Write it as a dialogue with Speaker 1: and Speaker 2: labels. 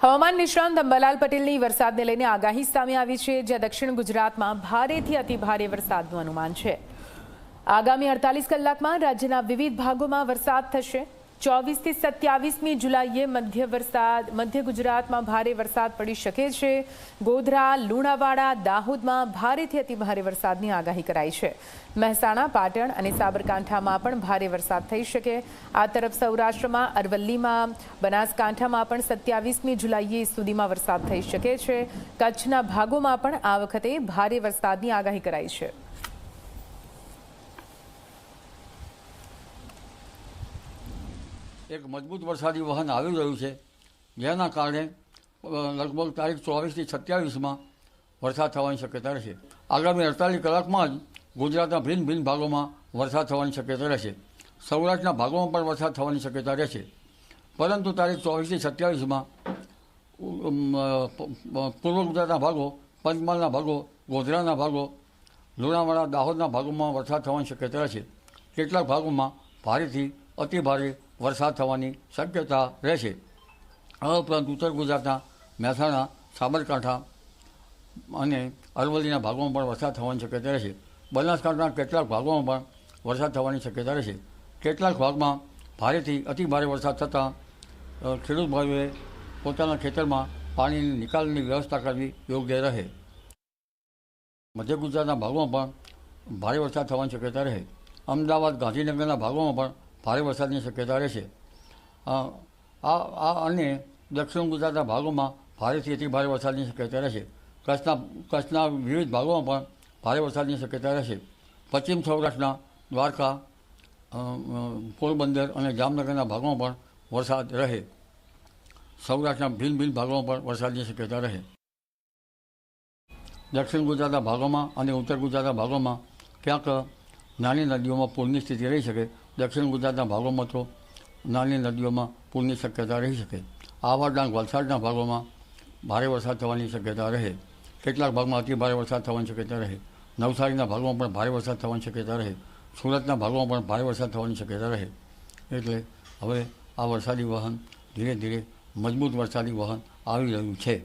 Speaker 1: હવામાન નિષ્ણાંત અંબાલાલ પટેલની વરસાદને લઈને આગાહી સામે આવી છે, જ્યાં દક્ષિણ ગુજરાતમાં ભારેથી અતિભારે વરસાદનું અનુમાન છે। આગામી 48 કલાકમાં રાજ્યના વિવિધ ભાગોમાં વરસાદ થશે। 24 થી 27મી જુલાઈએ મધ્ય ગુજરાતમાં ભારે વરસાદ પડી શકે છે। ગોધરા, લુણાવાડા, દાહોદમાં ભારેથી અતિભારે વરસાદની આગાહી કરાઈ છે। મહેસાણા, પાટણ અને સાબરકાંઠામાં પણ ભારે વરસાદ થઈ શકે। આ તરફ સૌરાષ્ટ્રમાં, અરવલ્લીમાં, બનાસકાંઠામાં પણ 27મી જુલાઈએ સુધીમાં વરસાદ થઈ શકે છે। કચ્છના ભાગોમાં પણ આ વખતે ભારે વરસાદની આગાહી કરાઈ છે।
Speaker 2: એક મજબૂત વરસાદી વહન આવી રહ્યું છે, જેના કારણે લગભગ તારીખ 24 થી 27માં વરસાદ થવાની શક્યતા રહેશે। આગામી 48 કલાકમાં જ ગુજરાતના ભિન્ન ભાગોમાં વરસાદ થવાની શક્યતા રહેશે। સૌરાષ્ટ્રના ભાગોમાં પણ વરસાદ થવાની શક્યતા રહેશે, પરંતુ તારીખ 24 થી 27માં પૂર્વ ગુજરાતના ભાગો, પંચમહાલના ભાગો, ગોધરાના ભાગો, લુણાવાડા, દાહોદના ભાગોમાં વરસાદ થવાની શક્યતા રહેશે। કેટલાક ભાગોમાં ભારેથી અતિભારે વરસાદ થવાની શક્યતા રહેશે। આ ઉપરાંત ઉત્તર ગુજરાતના મહેસાણા, સાબરકાંઠા અને અરવલ્લીના ભાગોમાં પણ વરસાદ થવાની શક્યતા રહેશે। બનાસકાંઠાના કેટલાક ભાગોમાં પણ વરસાદ થવાની શક્યતા રહેશે। કેટલાક ભાગમાં ભારેથી અતિભારે વરસાદ થતાં ખેડૂત ભાઈઓએ પોતાના ખેતરમાં પાણીની નિકાલની વ્યવસ્થા કરવી યોગ્ય રહે। મધ્ય ગુજરાતના ભાગોમાં પણ ભારે વરસાદ થવાની શક્યતા રહે। અમદાવાદ, ગાંધીનગરના ભાગોમાં પણ ભારે વરસાદની શક્યતા રહેશે। અને દક્ષિણ ગુજરાતના ભાગોમાં ભારેથી અતિભારે વરસાદની શક્યતા રહેશે। કચ્છના વિવિધ ભાગોમાં પણ ભારે વરસાદની શક્યતા રહેશે। પશ્ચિમ સૌરાષ્ટ્રના દ્વારકા, પોરબંદર અને જામનગરના ભાગોમાં પણ વરસાદ રહે। સૌરાષ્ટ્રના ભિન્ન ભાગોમાં પણ વરસાદની શક્યતા રહે। દક્ષિણ ગુજરાતના ભાગોમાં અને ઉત્તર ગુજરાતના ભાગોમાં ક્યાંક નાની નદીઓમાં પૂરની સ્થિતિ રહી શકે। દક્ષિણ ગુજરાતના ભાગોમાં તો નાની નદીઓમાં પૂરની શક્યતા રહી શકે। આહવા, ડાંગ, વલસાડના ભાગોમાં ભારે વરસાદ થવાની શક્યતા રહે। કેટલાક ભાગમાં અતિભારે વરસાદ થવાની શક્યતા રહે। નવસારીના ભાગોમાં પણ ભારે વરસાદ થવાની શક્યતા રહે। સુરતના ભાગોમાં પણ ભારે વરસાદ થવાની શક્યતા રહે। એટલે હવે આ વરસાદી વહન ધીરે ધીરે મજબૂત વરસાદી વહન આવી રહ્યું છે।